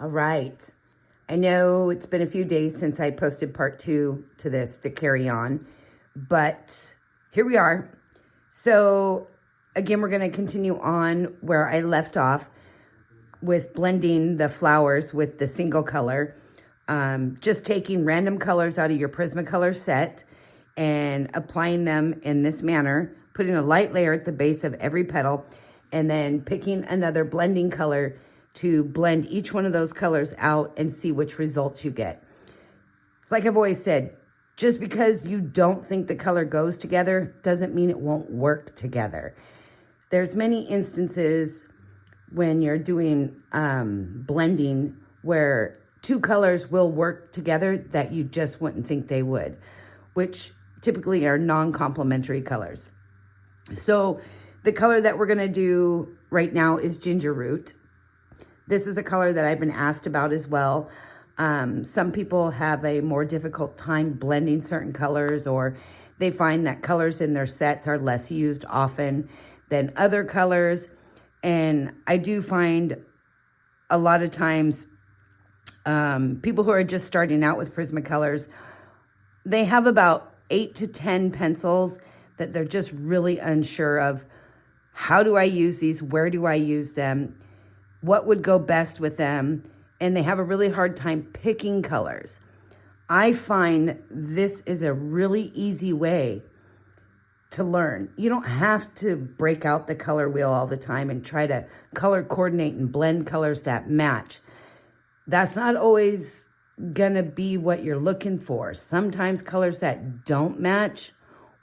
All right. I know it's been a few days since I posted part 2 to this to carry on, but here we are. So again, we're going to continue on where I left off with blending the flowers with the single color. Just taking random colors out of your Prismacolor set and applying them in this manner, putting a light layer at the base of every petal, and then picking another blending color to blend each one of those colors out and see which results you get. It's like I've always said, just because you don't think the color goes together doesn't mean it won't work together. There's many instances when you're doing blending where two colors will work together that you just wouldn't think they would, which typically are non-complementary colors. So the color that we're gonna do right now is Ginger Root. This is a color that I've been asked about as well. Some people have a more difficult time blending certain colors, or they find that colors in their sets are less used often than other colors. And I do find a lot of times people who are just starting out with Prismacolors, they have about 8 to 10 pencils that they're just really unsure of. How do I use these? Where do I use them? What would go best with them? And they have a really hard time picking colors. I find this is a really easy way to learn. You don't have to break out the color wheel all the time and try to color coordinate and blend colors that match. That's not always gonna be what you're looking for. Sometimes colors that don't match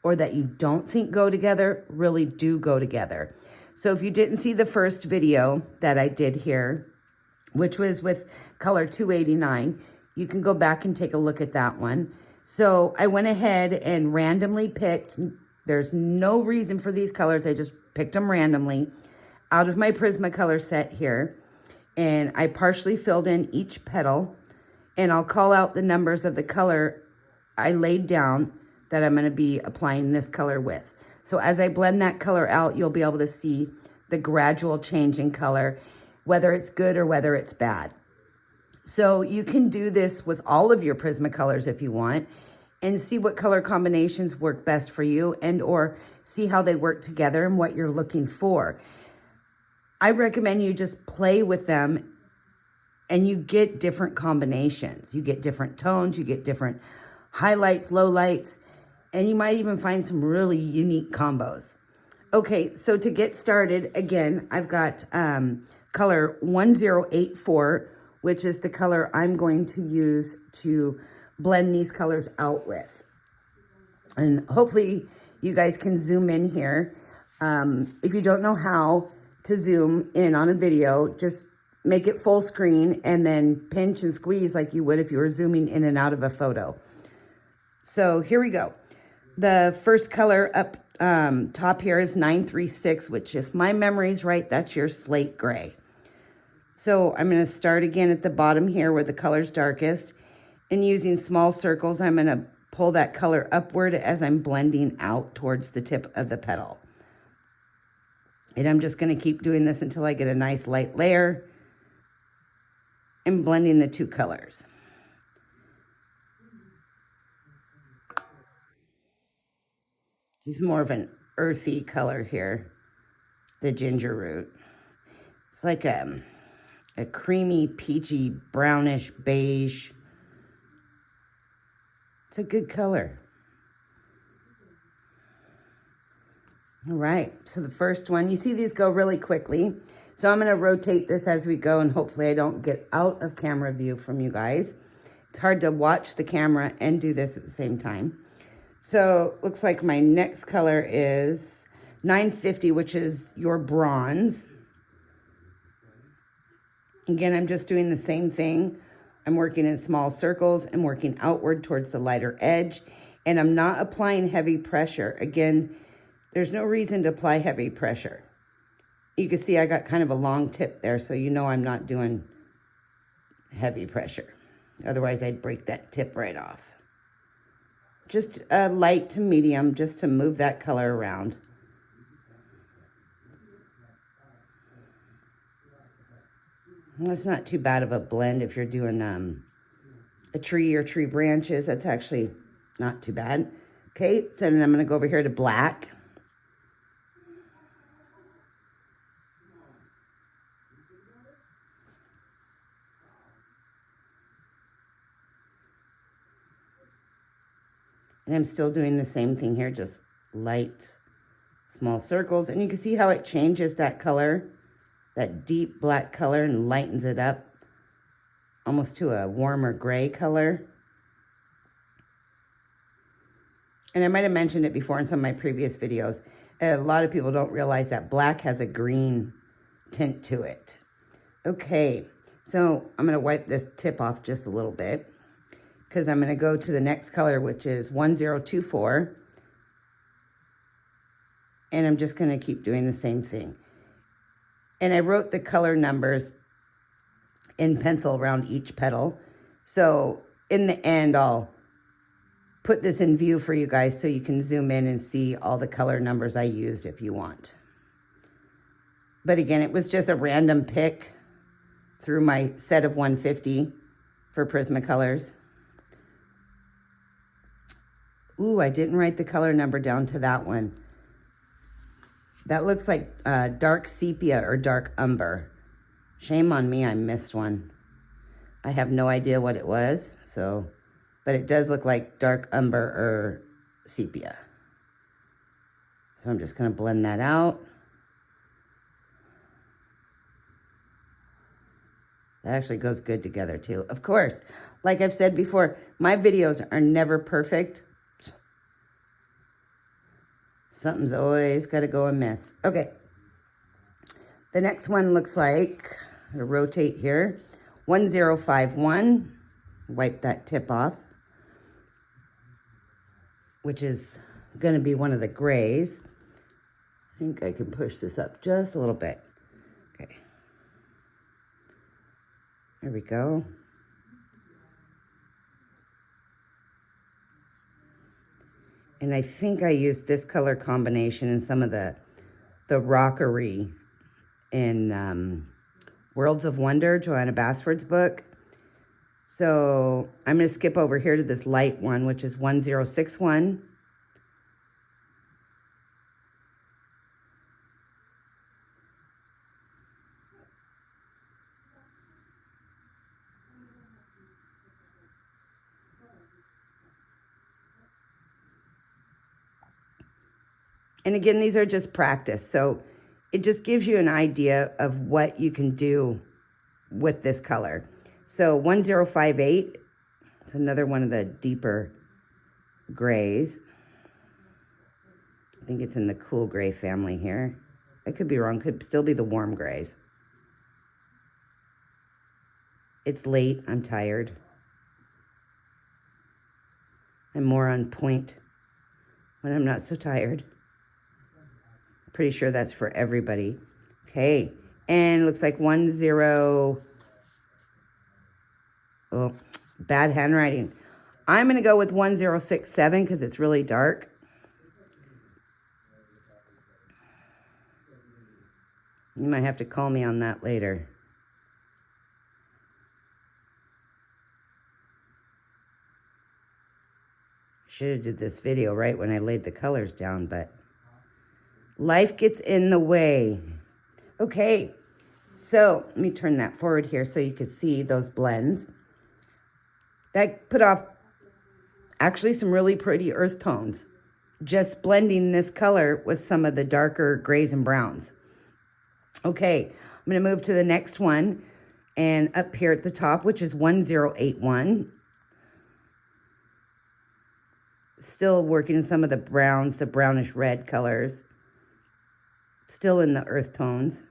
or that you don't think go together really do go together. So if you didn't see the first video that I did here, which was with color 289, you can go back and take a look at that one. So I went ahead and randomly picked, there's no reason for these colors, I just picked them randomly out of my Prismacolor set here. And I partially filled in each petal, and I'll call out the numbers of the color I laid down that I'm gonna be applying this color with. So as I blend that color out, you'll be able to see the gradual change in color, whether it's good or whether it's bad. So you can do this with all of your Prismacolors if you want, and see what color combinations work best for you, and or see how they work together and what you're looking for. I recommend you just play with them and you get different combinations. You get different tones, you get different highlights, lowlights, and you might even find some really unique combos. Okay, so to get started, again, I've got color 1084, which is the color I'm going to use to blend these colors out with. And hopefully you guys can zoom in here. If you don't know how to zoom in on a video, just make it full screen and then pinch and squeeze like you would if you were zooming in and out of a photo. So here we go. The first color up top here is 936, which if my memory's right, that's your slate gray. So I'm going to start again at the bottom here where the color's darkest, and using small circles, I'm going to pull that color upward as I'm blending out towards the tip of the petal. And I'm just going to keep doing this until I get a nice light layer and blending the two colors. This is more of an earthy color here, the Ginger Root. It's like a creamy, peachy, brownish, beige. It's a good color. All right, so the first one, you see these go really quickly. So I'm gonna rotate this as we go, and hopefully I don't get out of camera view from you guys. It's hard to watch the camera and do this at the same time. So looks like my next color is 950, which is your bronze. Again, I'm just doing the same thing. I'm working in small circles and working outward towards the lighter edge, and I'm not applying heavy pressure. Again, there's no reason to apply heavy pressure. You can see I got kind of a long tip there, so you know I'm not doing heavy pressure. Otherwise, I'd break that tip right off. Just a light to medium, just to move that color around. That's not too bad of a blend if you're doing a tree or tree branches. That's actually not too bad. Okay, so then I'm going to go over here to black. And I'm still doing the same thing here, just light, small circles. And you can see how it changes that color, that deep black color, and lightens it up almost to a warmer gray color. And I might have mentioned it before in some of my previous videos. A lot of people don't realize that black has a green tint to it. Okay, so I'm going to wipe this tip off just a little bit, because I'm going to go to the next color, which is 1024. And I'm just going to keep doing the same thing. And I wrote the color numbers in pencil around each petal. So in the end, I'll put this in view for you guys so you can zoom in and see all the color numbers I used if you want. But again, it was just a random pick through my set of 150 for Prismacolors. Ooh, I didn't write the color number down to that one. That looks like dark sepia or dark umber. Shame on me, I missed one. I have no idea what it was, but it does look like dark umber or sepia. So I'm just gonna blend that out. That actually goes good together too. Of course, like I've said before, my videos are never perfect. Something's always got to go amiss. Okay. The next one looks like, I'll rotate here, 1051. Wipe that tip off, which is going to be one of the grays. I think I can push this up just a little bit. Okay. There we go. And I think I used this color combination in some of the rockery in Worlds of Wonder, Joanna Basford's book. So I'm going to skip over here to this light one, which is 1061. And again, these are just practice. So it just gives you an idea of what you can do with this color. So 1058, it's another one of the deeper grays. I think it's in the cool gray family here. I could be wrong, could still be the warm grays. It's late, I'm tired. I'm more on point when I'm not so tired. Pretty sure that's for everybody. Okay, and it looks like 10. Oh, bad handwriting. I'm gonna go with 1067 because it's really dark. You might have to call me on that later. Should have did this video right when I laid the colors down, but life gets in the way. Okay, so let me turn that forward here so you can see those blends. That put off actually some really pretty earth tones, just blending this color with some of the darker grays and browns. Okay, I'm going to move to the next one, and up here at the top, which is 1081. Still working in some of the browns, the brownish red colors. Still in the earth tones.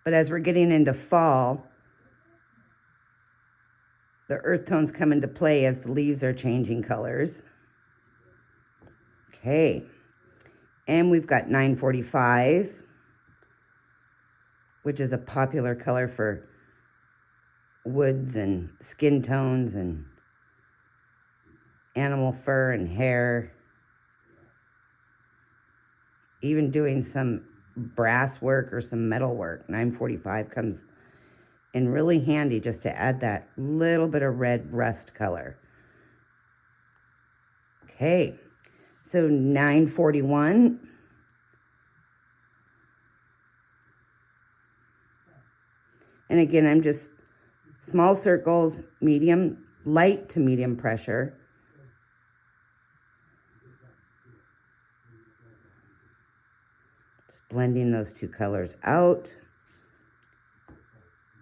But as we're getting into fall, the earth tones come into play as the leaves are changing colors. Okay. And we've got 945, which is a popular color for woods and skin tones and animal fur and hair. Even doing some brass work or some metal work. 945 comes in really handy just to add that little bit of red rust color. Okay, so 941. And again, I'm just small circles, medium, light to medium pressure. Just blending those two colors out.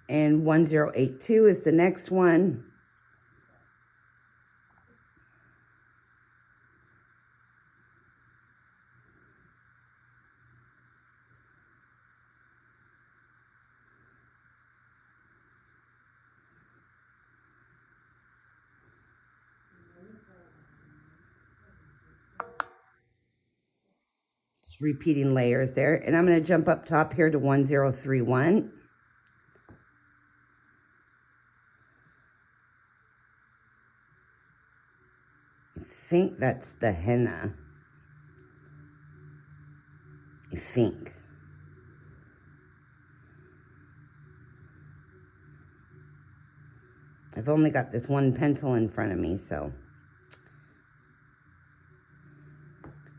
And 1082 is the next one. Just repeating layers there. And I'm going to jump up top here to 1031. I think that's the henna. I think. I've only got this one pencil in front of me, so.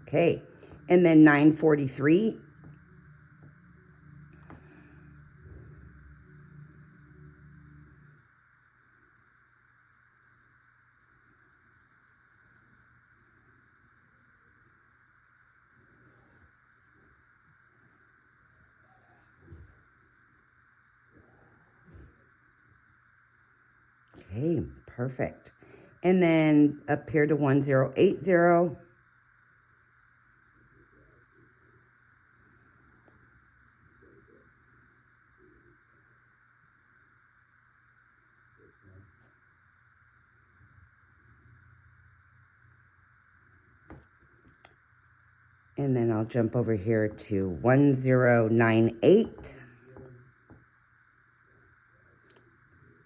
Okay, and then 943. Okay, perfect. And then up here to 1080. And then I'll jump over here to 1098,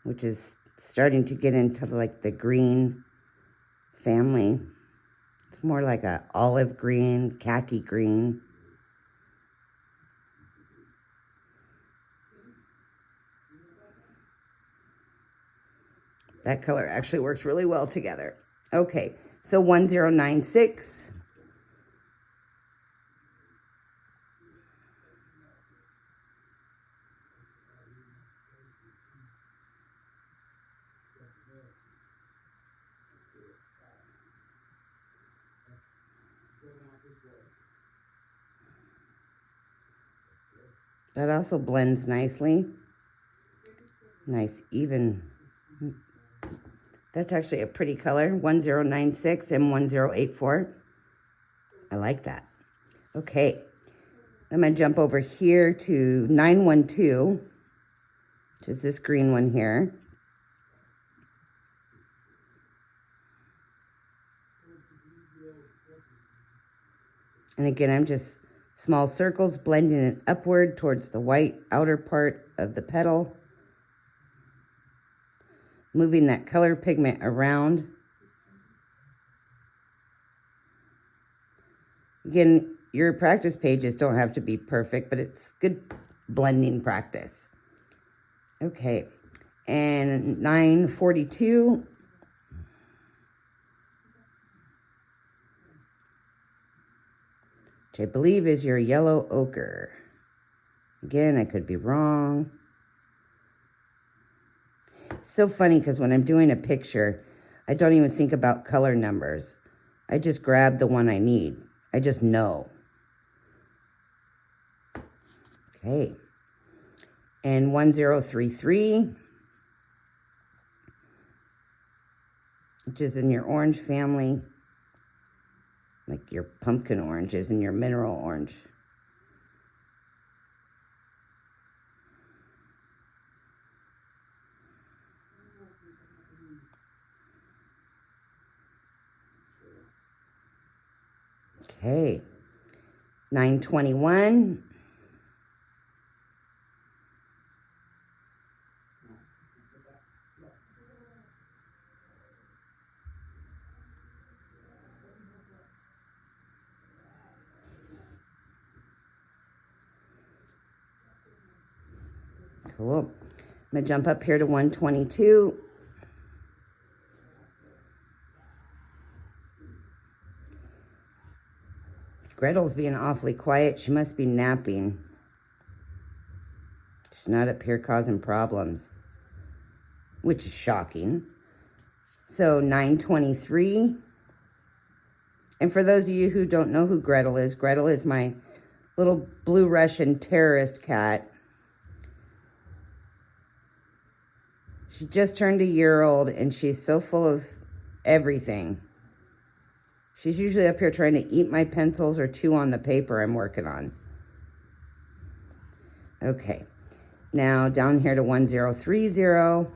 which is starting to get into like the green family. It's more like a olive green, khaki green. That color actually works really well together. Okay, so 1096. That also blends nicely. Nice, even. That's actually a pretty color. 1096 and 1084. I like that. Okay. I'm going to jump over here to 912, which is this green one here. And again, I'm just small circles, blending it upward towards the white outer part of the petal. Moving that color pigment around. Again, your practice pages don't have to be perfect, but it's good blending practice. Okay, and 942. Which I believe is your yellow ochre. Again, I could be wrong. It's so funny because when I'm doing a picture, I don't even think about color numbers. I just grab the one I need. I just know. Okay. And 1033, which is in your orange family. Like your pumpkin orange is in your mineral orange. Okay, 921. Cool. I'm going to jump up here to 122. Gretel's being awfully quiet. She must be napping. She's not up here causing problems, which is shocking. So 923. And for those of you who don't know who Gretel is my little blue Russian terrorist cat. She just turned a year old and she's so full of everything. She's usually up here trying to eat my pencils or chew on the paper I'm working on. Okay, now down here to 1030.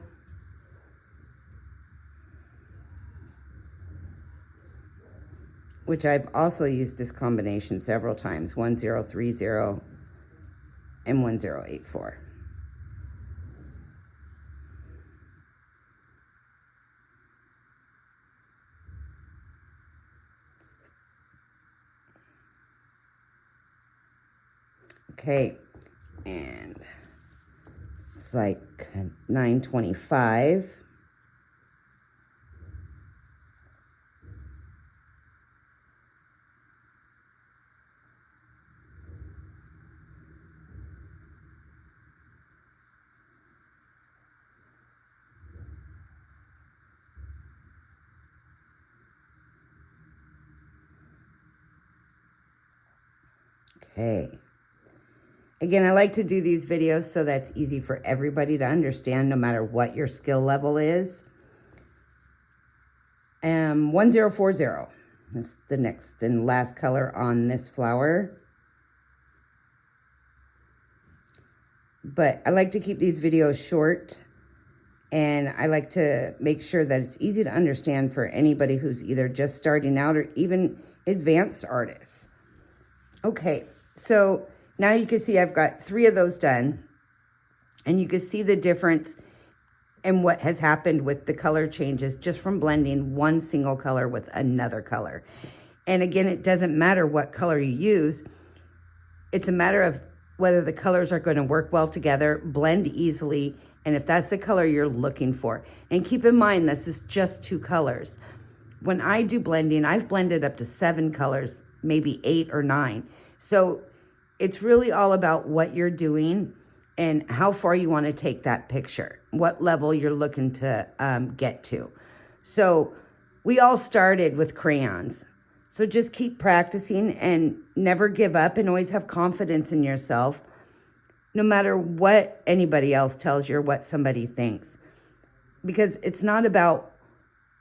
Which I've also used this combination several times, 1030 and 1084. Okay, and it's like 925. Okay. Again, I like to do these videos so that's easy for everybody to understand no matter what your skill level is. 1040. That's the next and last color on this flower. But I like to keep these videos short, and I like to make sure that it's easy to understand for anybody who's either just starting out or even advanced artists. Okay, so now you can see I've got 3 of those done, and you can see the difference in what has happened with the color changes just from blending one single color with another color. And again, it doesn't matter what color you use. It's a matter of whether the colors are going to work well together, blend easily, and if that's the color you're looking for. And keep in mind, this is just 2 colors. When I do blending, I've blended up to 7 colors, maybe 8 or 9. So it's really all about what you're doing and how far you want to take that picture, what level you're looking to get to. So we all started with crayons. So just keep practicing and never give up, and always have confidence in yourself, no matter what anybody else tells you or what somebody thinks. Because it's not about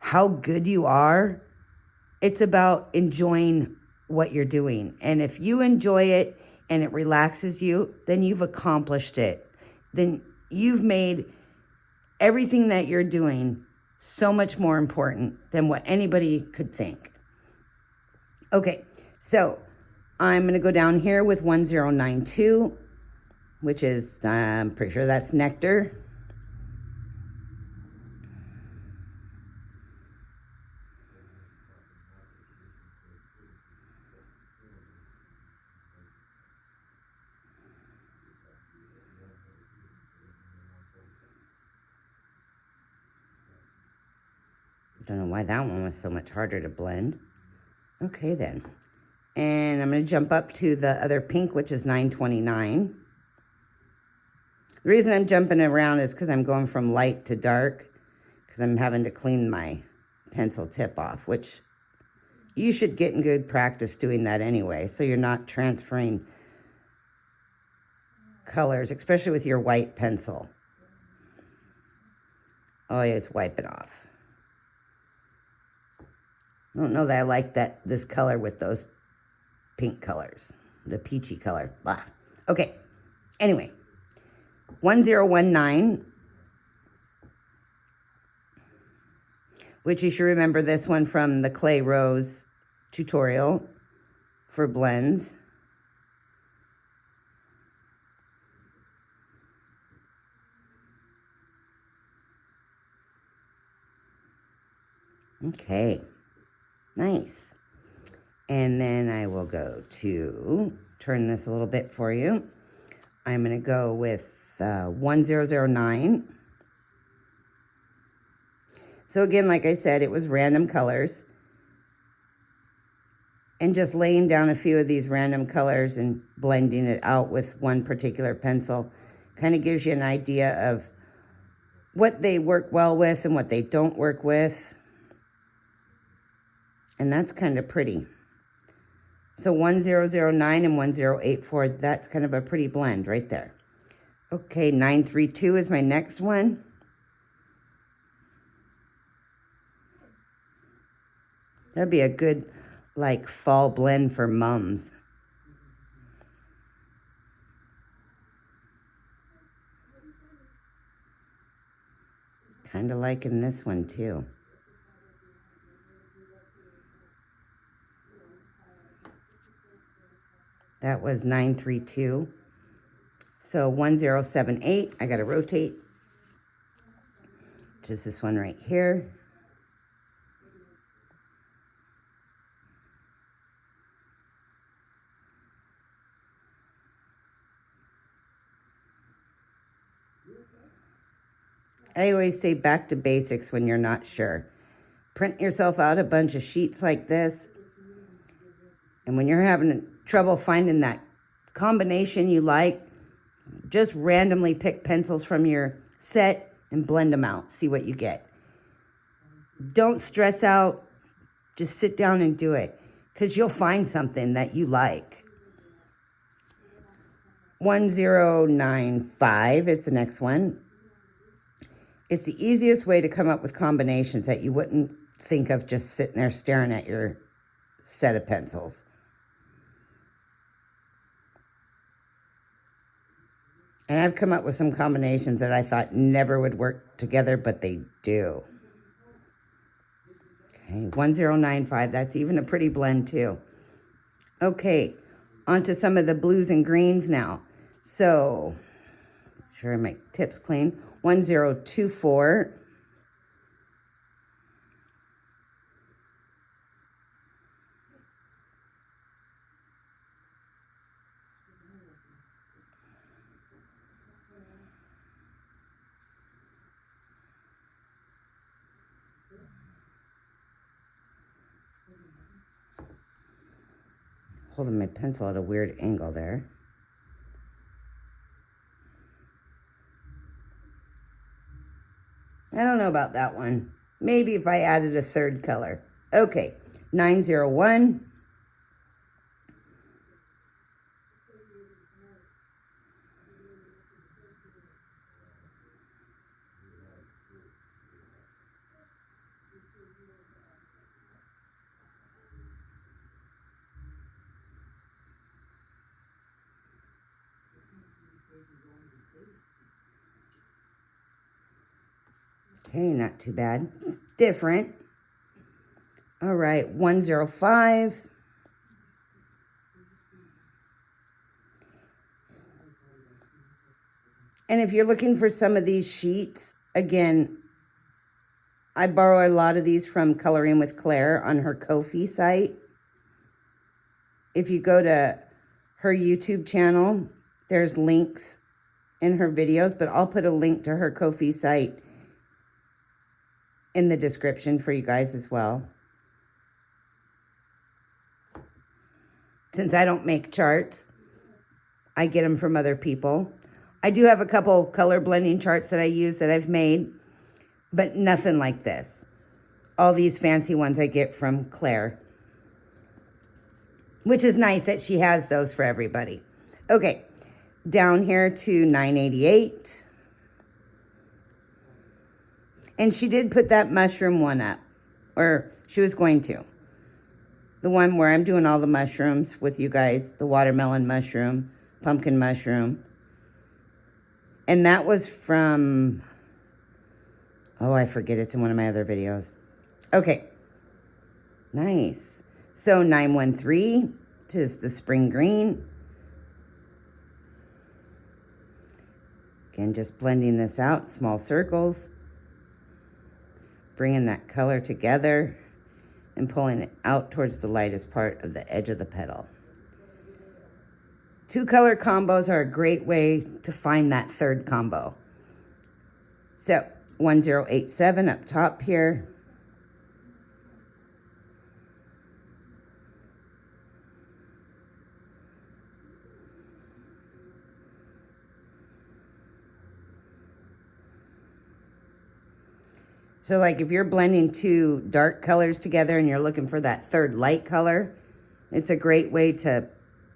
how good you are. It's about enjoying what you're doing. And if you enjoy it and it relaxes you, then you've accomplished it. Then you've made everything that you're doing so much more important than what anybody could think. Okay, so I'm going to go down here with 1092, which is, I'm pretty sure that's nectar. Don't know why that one was so much harder to blend. Okay then. And I'm going to jump up to the other pink, which is 929. The reason I'm jumping around is because I'm going from light to dark, because I'm having to clean my pencil tip off, which you should get in good practice doing that anyway, so you're not transferring colors, especially with your white pencil. Always wipe it off. I don't know that I like this color with those pink colors, the peachy color. Blah. Okay, anyway, 1019, which you should remember this one from the Clay Rose tutorial for blends. Okay. Nice. And then I will go to, turn this a little bit for you. I'm going to go with 1009. So again, like I said, it was random colors. And just laying down a few of these random colors and blending it out with one particular pencil kind of gives you an idea of what they work well with and what they don't work with. And that's kind of pretty. So 1009 and 1084, that's kind of a pretty blend right there. Okay, 932 is my next one. That'd be a good, like, fall blend for mums. Kind of liking this one, too. That was 932. So 1078, I got to rotate, which is this one right here. I always say back to basics when you're not sure. Print yourself out a bunch of sheets like this. And when you're having trouble finding that combination you like, just randomly pick pencils from your set and blend them out. See what you get. Don't stress out. Just sit down and do it, because you'll find something that you like. 1095 is the next one. It's the easiest way to come up with combinations that you wouldn't think of just sitting there staring at your set of pencils. And I've come up with some combinations that I thought never would work together, but they do. Okay, 1095, that's even a pretty blend too. Okay, on to some of the blues and greens now. So, sure my tips clean. 1024. Holding my pencil at a weird angle there. I don't know about that one. Maybe if I added a third color. Okay, 901. Okay, not too bad. Different. All right, 105. And if you're looking for some of these sheets, again, I borrow a lot of these from Coloring with Claire on her Kofi site. If you go to her YouTube channel, there's links in her videos, but I'll put a link to her Kofi site in the description for you guys as well. Since I don't make charts, I get them from other people. I do have a couple color blending charts that I use that I've made, but nothing like this. All these fancy ones I get from Claire, which is nice that she has those for everybody. Okay, down here to 988. And she did put that mushroom one up, or she was going to. The one where I'm doing all the mushrooms with you guys, the watermelon mushroom, pumpkin mushroom. And that was from, oh, I forget, it's in one of my other videos. Okay, nice. So 913 is the spring green. Again, just blending this out, small circles. Bringing that color together and pulling it out towards the lightest part of the edge of the petal. 2 color combos are a great way to find that third combo. So 1087 up top here. So like if you're blending 2 dark colors together and you're looking for that third light color, it's a great way to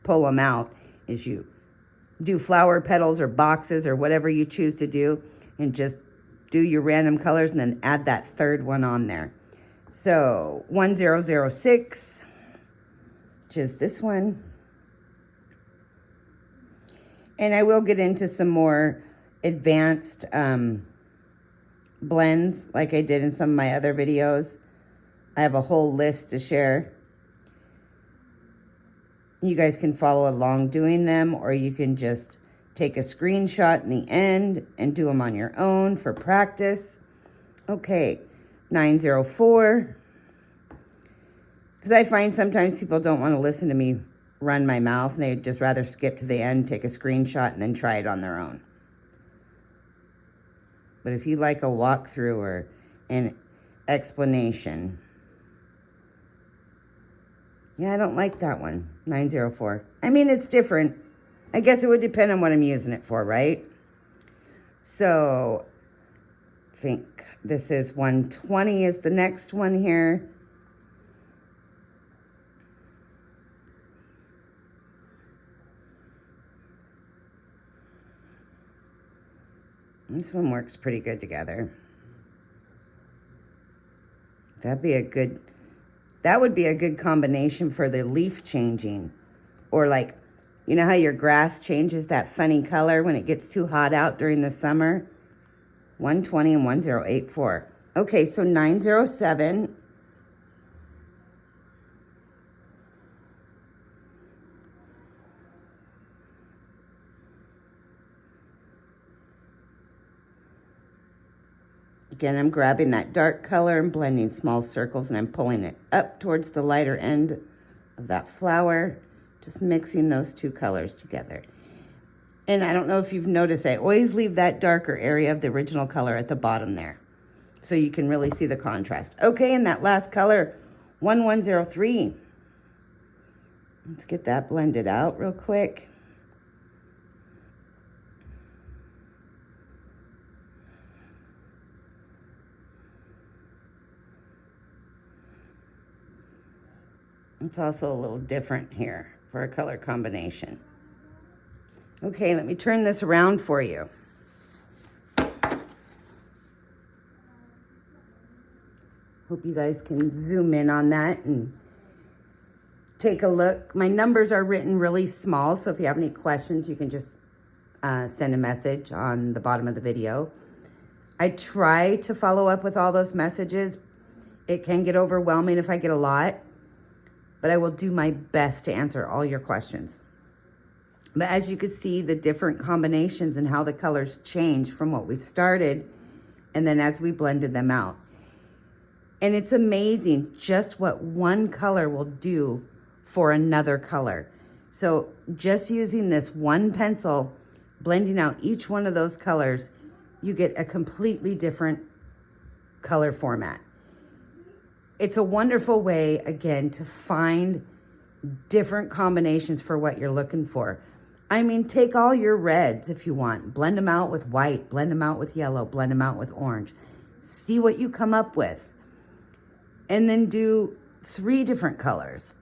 pull them out is you do flower petals or boxes or whatever you choose to do and just do your random colors and then add that third one on there. So 1006, which is this one. And I will get into some more advanced blends like I did in some of my other videos. I have a whole list to share. You guys can follow along doing them, or you can just take a screenshot in the end and do them on your own for practice. Okay, 904. Because I find sometimes people don't want to listen to me run my mouth and they'd just rather skip to the end, take a screenshot, and then try it on their own. But if you like a walkthrough or an explanation, yeah, I don't like that one, 904. I mean, it's different. I guess it would depend on what I'm using it for, right? So, I think this is 120 is the next one here. This one works pretty good together. That would be a good combination for the leaf changing. Or like, you know how your grass changes that funny color when it gets too hot out during the summer? 120 and 1084. Okay, so 907. Again, I'm grabbing that dark color and blending small circles, and I'm pulling it up towards the lighter end of that flower, just mixing those 2 colors together. And I don't know if you've noticed, I always leave that darker area of the original color at the bottom there, so you can really see the contrast. Okay, and that last color, 1103. Let's get that blended out real quick. It's also a little different here for a color combination. Okay, let me turn this around for you. Hope you guys can zoom in on that and take a look. My numbers are written really small, so if you have any questions, you can just send a message on the bottom of the video. I try to follow up with all those messages. It can get overwhelming if I get a lot, but I will do my best to answer all your questions. But as you can see, the different combinations and how the colors change from what we started and then as we blended them out. And it's amazing just what one color will do for another color. So just using this one pencil, blending out each one of those colors, you get a completely different color format. It's a wonderful way, again, to find different combinations for what you're looking for. I mean, take all your reds if you want. Blend them out with white, blend them out with yellow, blend them out with orange. See what you come up with. And then do 3 different colors.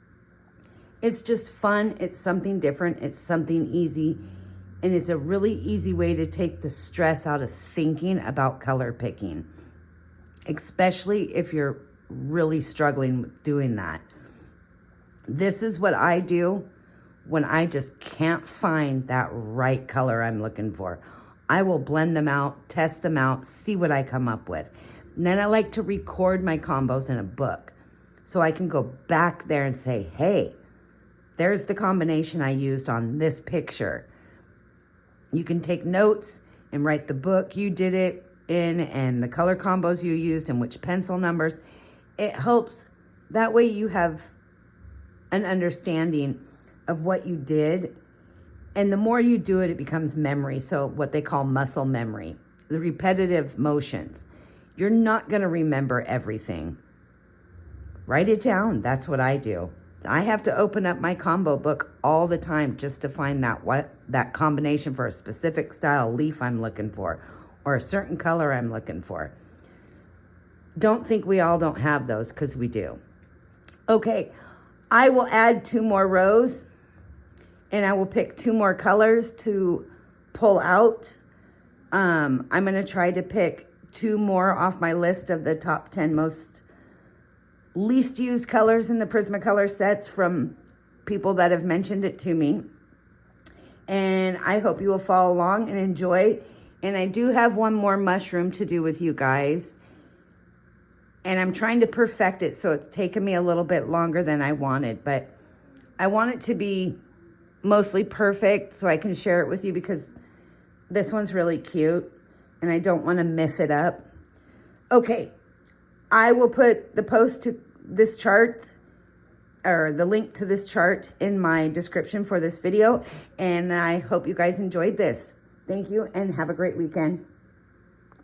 It's just fun. It's something different. It's something easy. And it's a really easy way to take the stress out of thinking about color picking, especially if you're really struggling with doing that. This is what I do when I just can't find that right color I'm looking for. I will blend them out, test them out, see what I come up with. And then I like to record my combos in a book so I can go back there and say, hey, there's the combination I used on this picture. You can take notes and write the book you did it in and the color combos you used and which pencil numbers. It helps. That way you have an understanding of what you did And the more you do it, it becomes memory. So what they call muscle memory, the repetitive motions. You're not going to remember everything. Write it down. That's what I do. I have to open up my combo book all the time just to find that combination for a specific style leaf I'm looking for, or a certain color I'm looking for. Don't think we all don't have those, because we do. Okay, I will add 2 more rows, and I will pick 2 more colors to pull out. I'm going to try to pick 2 more off my list of the top 10 least used colors in the Prismacolor sets from people that have mentioned it to me. And I hope you will follow along and enjoy. And I do have one more mushroom to do with you guys. And I'm trying to perfect it, so it's taken me a little bit longer than I wanted. But I want it to be mostly perfect so I can share it with you, because this one's really cute. And I don't want to miff it up. Okay, I will put the post to this chart, or the link to this chart, in my description for this video. And I hope you guys enjoyed this. Thank you, and have a great weekend.